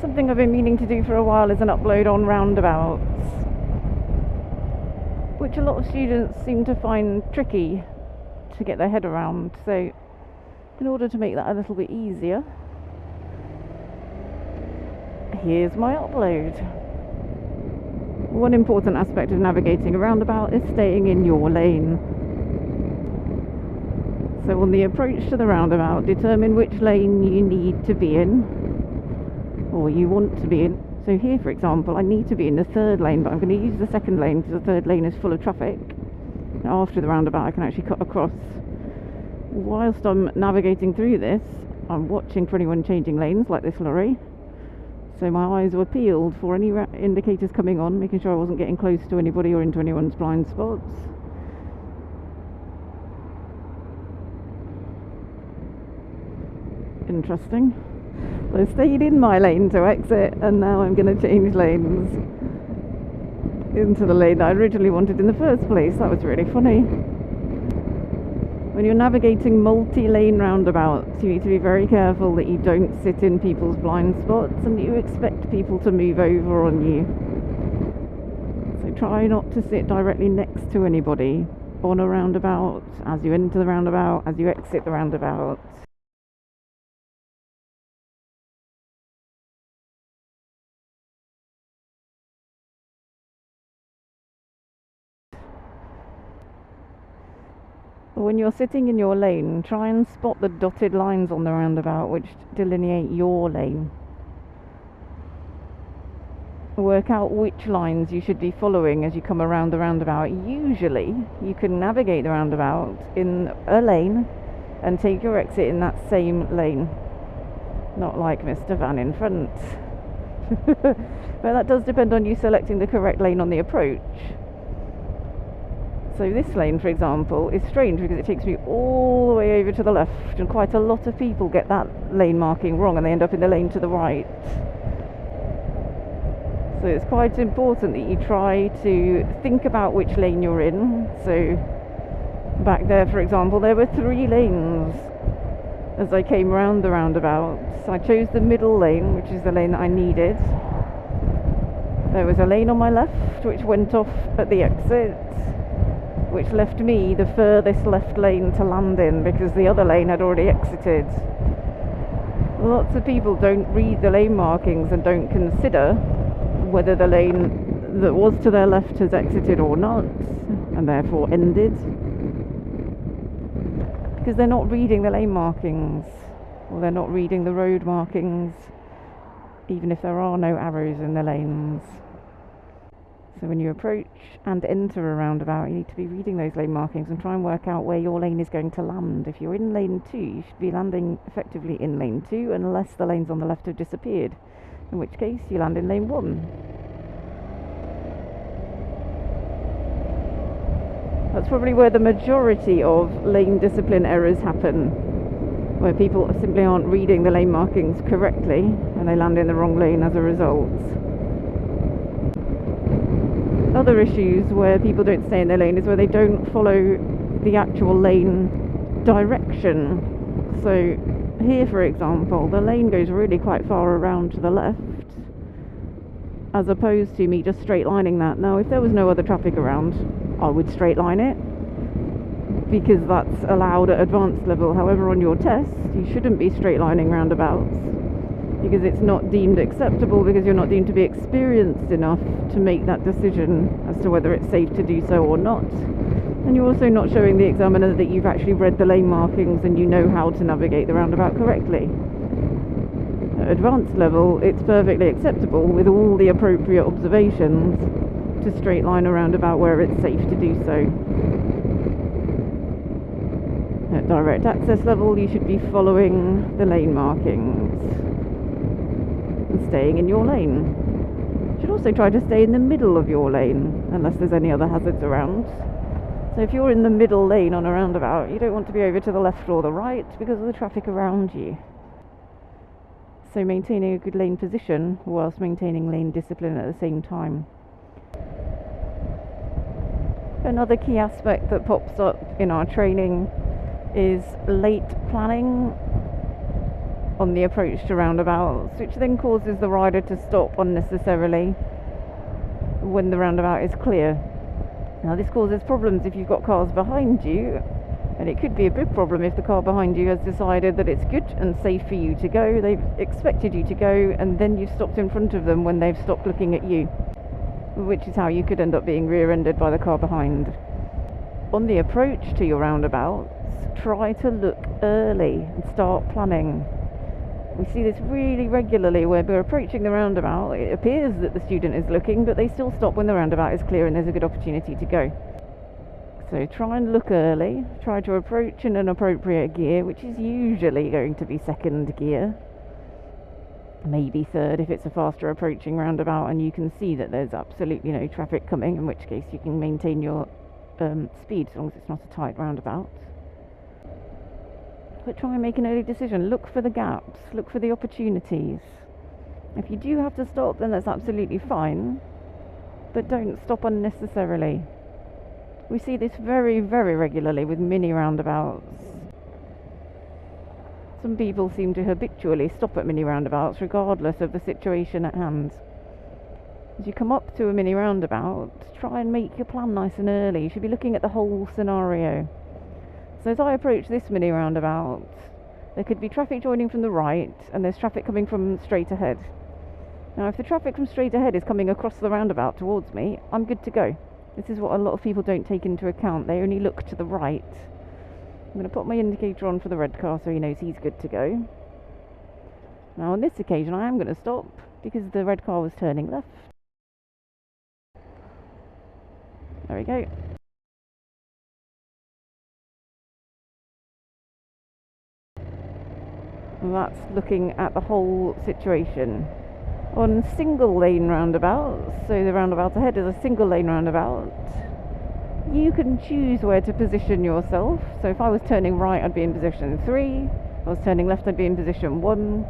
Something I've been meaning to do for a while is an upload on roundabouts, which a lot of students seem to find tricky to get their head around. So in order to make that a little bit easier, here's my upload. One important aspect of navigating a roundabout is staying in your lane. So on the approach to the roundabout, determine which lane you need to be in, or you want to be in. So here, for example, I need to be in the third lane, but I'm going to use the second lane because the third lane is full of traffic. Now after the roundabout I can actually cut across. Whilst I'm navigating through this, I'm watching for anyone changing lanes, like this lorry. So my eyes were peeled for any indicators coming on, making sure I wasn't getting close to anybody or into anyone's blind spots. Interesting. So I stayed in my lane to exit, and now I'm going to change lanes into the lane that I originally wanted in the first place. That was really funny. When you're navigating multi-lane roundabouts, you need to be very careful that you don't sit in people's blind spots and you expect people to move over on you. So try not to sit directly next to anybody on a roundabout, as you enter the roundabout, as you exit the roundabout. When you're sitting in your lane, try and spot the dotted lines on the roundabout which delineate your lane. Work out which lines you should be following as you come around the roundabout. Usually you can navigate the roundabout in a lane and take your exit in that same lane, not like Mr. Van in front. But that does depend on you selecting the correct lane on the approach. So this lane, for example, is strange because it takes me all the way over to the left, and quite a lot of people get that lane marking wrong and they end up in the lane to the right. So it's quite important that you try to think about which lane you're in. So back there, for example, there were 3 lanes as I came around the roundabout. So I chose the middle lane, which is the lane that I needed. There was a lane on my left which went off at the exit, which left me the furthest left lane to land in because the other lane had already exited. Lots of people don't read the lane markings and don't consider whether the lane that was to their left has exited or not, and therefore ended, because they're not reading the lane markings, or they're not reading the road markings, even if there are no arrows in the lanes. So when you approach and enter a roundabout, you need to be reading those lane markings and try and work out where your lane is going to land. If you're in lane 2, you should be landing effectively in lane 2 unless the lanes on the left have disappeared, in which case you land in lane 1. That's probably where the majority of lane discipline errors happen, where people simply aren't reading the lane markings correctly and they land in the wrong lane as a result. Other issues where people don't stay in their lane is where they don't follow the actual lane direction. So here, for example, the lane goes really quite far around to the left, as opposed to me just straight lining that. Now, if there was no other traffic around, I would straight line it, because that's allowed at advanced level. However, on your test, you shouldn't be straight lining roundabouts, because it's not deemed acceptable, because you're not deemed to be experienced enough to make that decision as to whether it's safe to do so or not. And you're also not showing the examiner that you've actually read the lane markings and you know how to navigate the roundabout correctly. At advanced level, it's perfectly acceptable, with all the appropriate observations, to straight line a roundabout where it's safe to do so. At direct access level, you should be following the lane markings and staying in your lane. You should also try to stay in the middle of your lane, unless there's any other hazards around. So if you're in the middle lane on a roundabout, you don't want to be over to the left or the right because of the traffic around you. So maintaining a good lane position whilst maintaining lane discipline at the same time. Another key aspect that pops up in our training is late planning on the approach to roundabouts, which then causes the rider to stop unnecessarily when the roundabout is clear. Now this causes problems if you've got cars behind you, and it could be a big problem if the car behind you has decided that it's good and safe for you to go. They've expected you to go, and then you've stopped in front of them when they've stopped looking at you, which is how you could end up being rear-ended by the car behind. On the approach to your roundabouts, try to look early and start planning. We see this really regularly where we're approaching the roundabout. It appears that the student is looking, but they still stop when the roundabout is clear and there's a good opportunity to go. So try and look early, try to approach in an appropriate gear, which is usually going to be second gear, maybe third if it's a faster approaching roundabout and you can see that there's absolutely no traffic coming, in which case you can maintain your speed as long as it's not a tight roundabout. But try and make an early decision. Look for the gaps, look for the opportunities. If you do have to stop, then that's absolutely fine, but don't stop unnecessarily. We see this very, very regularly with mini roundabouts. Some people seem to habitually stop at mini roundabouts regardless of the situation at hand. As you come up to a mini roundabout, try and make your plan nice and early. You should be looking at the whole scenario. So as I approach this mini roundabout, there could be traffic joining from the right and there's traffic coming from straight ahead. Now if the traffic from straight ahead is coming across the roundabout towards me, I'm good to go. This is what a lot of people don't take into account. They only look to the right. I'm going to put my indicator on for the red car so he knows he's good to go. Now on this occasion I am going to stop because the red car was turning left. There we go. And that's looking at the whole situation. On single lane roundabouts, so the roundabout ahead is a single lane roundabout, you can choose where to position yourself. So if I was turning right, I'd be in position 3. If I was turning left, I'd be in position 1.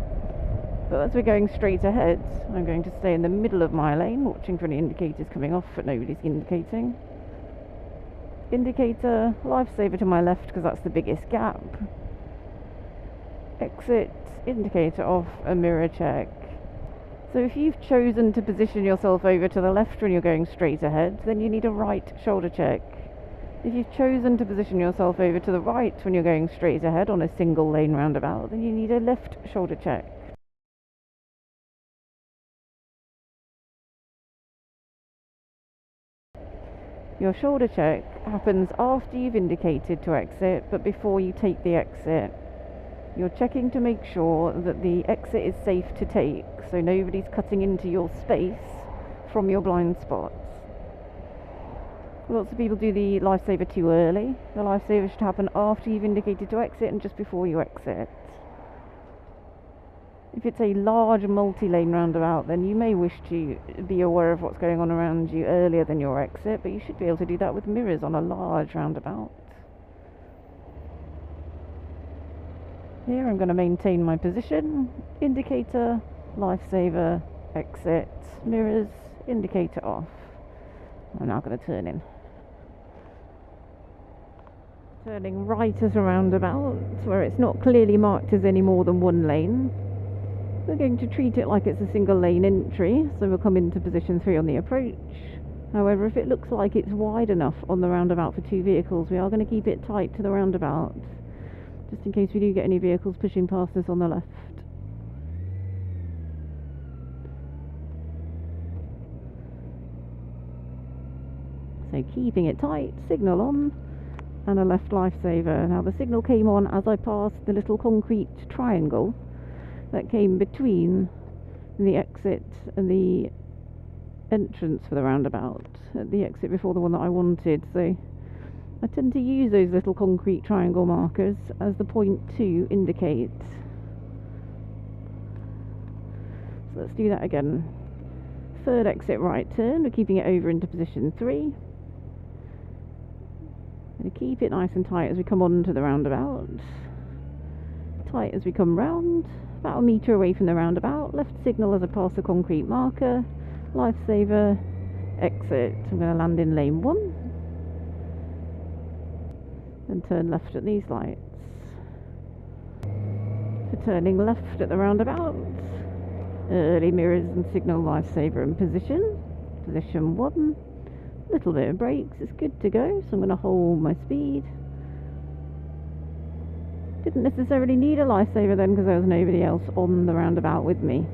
But as we're going straight ahead, I'm going to stay in the middle of my lane, watching for any indicators coming off, but nobody's indicating. Indicator, lifesaver to my left because that's the biggest gap. Exit, indicator off, a mirror check. So if you've chosen to position yourself over to the left when you're going straight ahead, then you need a right shoulder check. If you've chosen to position yourself over to the right when you're going straight ahead on a single lane roundabout, then you need a left shoulder check. Your shoulder check happens after you've indicated to exit, but before you take the exit. You're checking to make sure that the exit is safe to take, so nobody's cutting into your space from your blind spots. Lots of people do the lifesaver too early. The lifesaver should happen after you've indicated to exit and just before you exit. If it's a large multi-lane roundabout, then you may wish to be aware of what's going on around you earlier than your exit, but you should be able to do that with mirrors on a large roundabout. Here I'm going to maintain my position, indicator, lifesaver, exit, mirrors, indicator off. I'm now going to turn in. Turning right at a roundabout where it's not clearly marked as any more than one lane. We're going to treat it like it's a single lane entry, so we'll come into position 3 on the approach. However, if it looks like it's wide enough on the roundabout for 2 vehicles, we are going to keep it tight to the roundabout, just in case we do get any vehicles pushing past us on the left. So keeping it tight, signal on, and a left lifesaver. Now the signal came on as I passed the little concrete triangle that came between the exit and the entrance for the roundabout, at the exit before the one that I wanted. So I tend to use those little concrete triangle markers as the point to indicate. So let's do that again. Third exit right turn, we're keeping it over into position 3. And keep it nice and tight as we come on to the roundabout. Tight as we come round, about a metre away from the roundabout. Left signal as I pass the concrete marker. Lifesaver, exit. I'm going to land in lane 1. And turn left at these lights. for turning left at the roundabout. Early mirrors and signal lifesaver in position. Position 1. Little bit of brakes, it's good to go, so I'm going to hold my speed. Didn't necessarily need a lifesaver then because there was nobody else on the roundabout with me.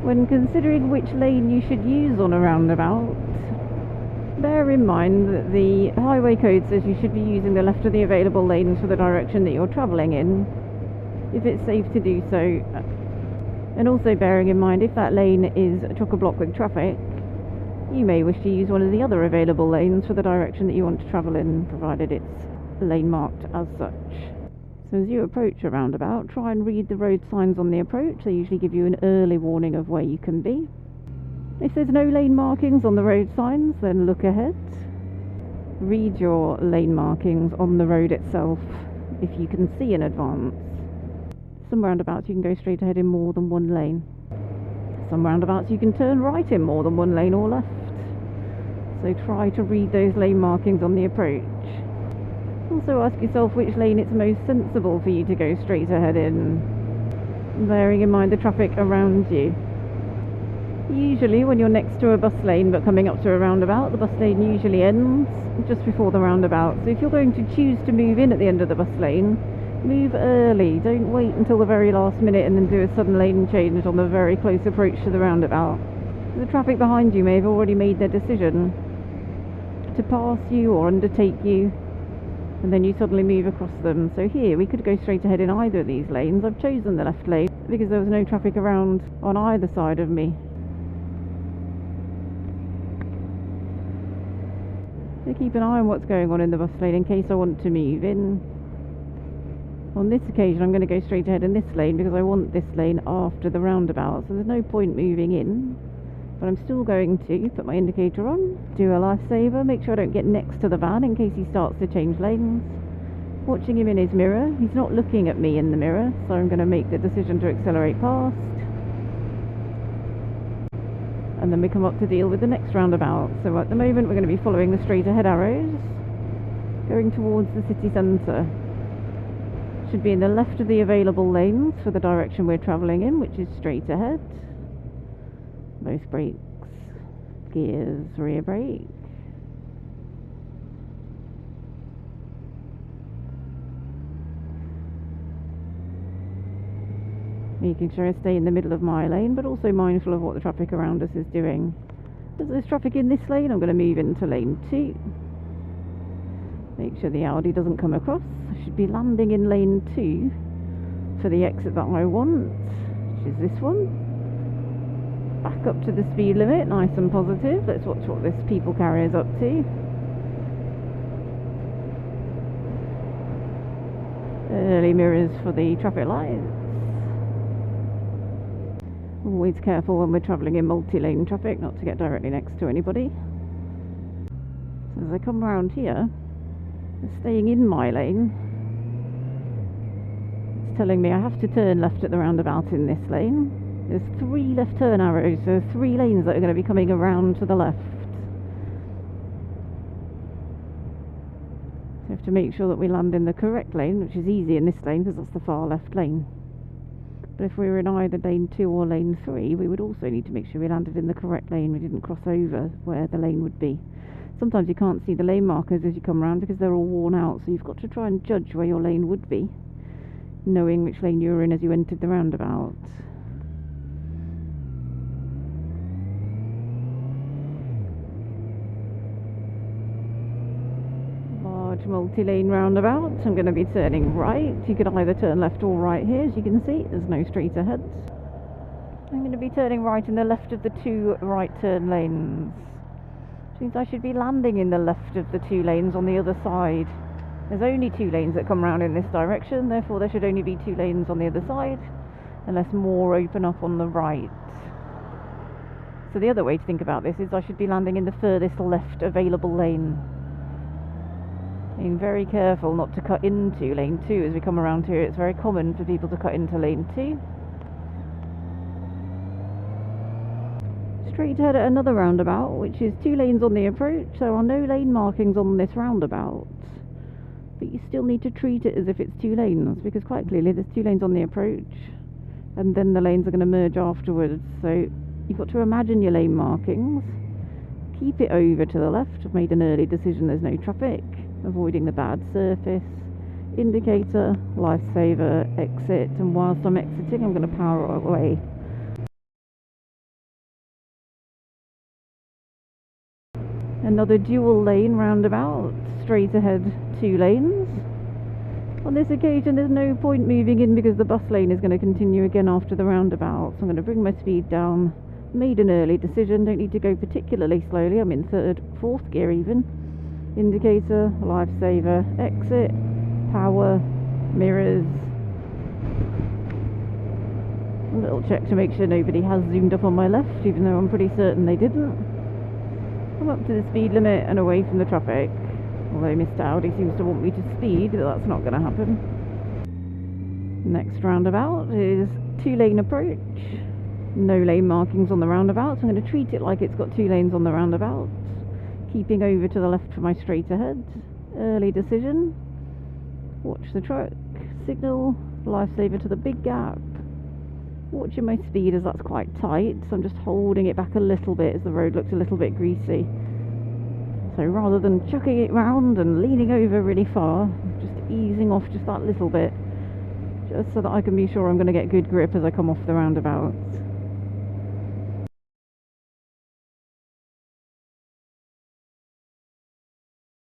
When considering which lane you should use on a roundabout, bear in mind that the highway code says you should be using the left of the available lanes for the direction that you're travelling in, if it's safe to do so. And also bearing in mind, if that lane is chock-a-block with traffic, you may wish to use one of the other available lanes for the direction that you want to travel in, provided it's lane marked as such. So as you approach a roundabout, try and read the road signs on the approach. They usually give you an early warning of where you can be. If there's no lane markings on the road signs, then look ahead. Read your lane markings on the road itself if you can see in advance. Some roundabouts you can go straight ahead in more than one lane. Some roundabouts you can turn right in more than one lane or left. So try to read those lane markings on the approach. Also ask yourself which lane it's most sensible for you to go straight ahead in, bearing in mind the traffic around you. Usually when you're next to a bus lane but coming up to a roundabout, the bus lane usually ends just before the roundabout. So if you're going to choose to move in at the end of the bus lane, move early. Don't wait until the very last minute and then do a sudden lane change on the very close approach to the roundabout. The traffic behind you may have already made their decision to pass you or undertake you, and then you suddenly move across them. So here we could go straight ahead in either of these lanes. I've chosen the left lane because there was no traffic around on either side of me. So keep an eye on what's going on in the bus lane in case I want to move in. On this occasion I'm going to go straight ahead in this lane because I want this lane after the roundabout, so there's no point moving in. But I'm still going to put my indicator on, do a lifesaver, make sure I don't get next to the van in case he starts to change lanes. Watching him in his mirror, he's not looking at me in the mirror, so I'm going to make the decision to accelerate past. And then we come up to deal with the next roundabout. So at the moment we're going to be following the straight ahead arrows, going towards the city centre. Should be in the left of the available lanes for the direction we're travelling in, which is straight ahead. Both brakes, gears, rear brake. Making sure I stay in the middle of my lane, but also mindful of what the traffic around us is doing. As there's traffic in this lane, I'm going to move into lane 2. Make sure the Audi doesn't come across. I should be landing in lane 2 for the exit that I want, which is this one. Back up to the speed limit, nice and positive. Let's watch what this people carrier's up to. Early mirrors for the traffic lights. Always careful when we're travelling in multi-lane traffic not to get directly next to anybody. So as I come round here, staying in my lane, it's telling me I have to turn left at the roundabout in this lane. There's 3 left turn arrows, so 3 lanes that are going to be coming around to the left. So we have to make sure that we land in the correct lane, which is easy in this lane because that's the far left lane. But if we were in either lane 2 or lane 3, we would also need to make sure we landed in the correct lane. We didn't cross over where the lane would be. Sometimes you can't see the lane markers as you come around because they're all worn out, so you've got to try and judge where your lane would be, knowing which lane you were in as you entered the roundabout. Multi-lane roundabout. I'm going to be turning right. You could either turn left or right here. As you can see, there's no straight ahead. I'm going to be turning right in the left of the 2 right turn lanes, which means I should be landing in the left of the 2 lanes on the other side. There's only 2 lanes that come round in this direction, therefore there should only be 2 lanes on the other side, unless more open up on the right. So the other way to think about this is I should be landing in the furthest left available lane. Being very careful not to cut into lane 2 as we come around here. It's very common for people to cut into lane 2. straight ahead at another roundabout, which is 2 lanes on the approach. There are no lane markings on this roundabout, but you still need to treat it as if it's 2 lanes, because quite clearly there's 2 lanes on the approach, and then the lanes are going to merge afterwards. So you've got to imagine your lane markings, keep it over to the left. I've made an early decision, there's no traffic, avoiding the bad surface, indicator, lifesaver, exit, and whilst I'm exiting I'm going to power away. Another dual lane roundabout, straight ahead 2 lanes. On this occasion there's no point moving in because the bus lane is going to continue again after the roundabout, so I'm going to bring my speed down. Made an early decision, don't need to go particularly slowly, I'm in 3rd, 4th gear even. Indicator, lifesaver, exit, power, mirrors. A little check to make sure nobody has zoomed up on my left, even though I'm pretty certain they didn't. I'm up to the speed limit and away from the traffic. Although Mr. Audi seems to want me to speed, but that's not going to happen. Next roundabout is 2 lane approach. No lane markings on the roundabout, so I'm going to treat it like it's got 2 lanes on the roundabout. Keeping over to the left for my straight ahead. Early decision. Watch the truck. Signal. Lifesaver to the big gap. Watching my speed as that's quite tight, so I'm just holding it back a little bit as the road looks a little bit greasy. So rather than chucking it round and leaning over really far, just easing off just that little bit, just so that I can be sure I'm going to get good grip as I come off the roundabout.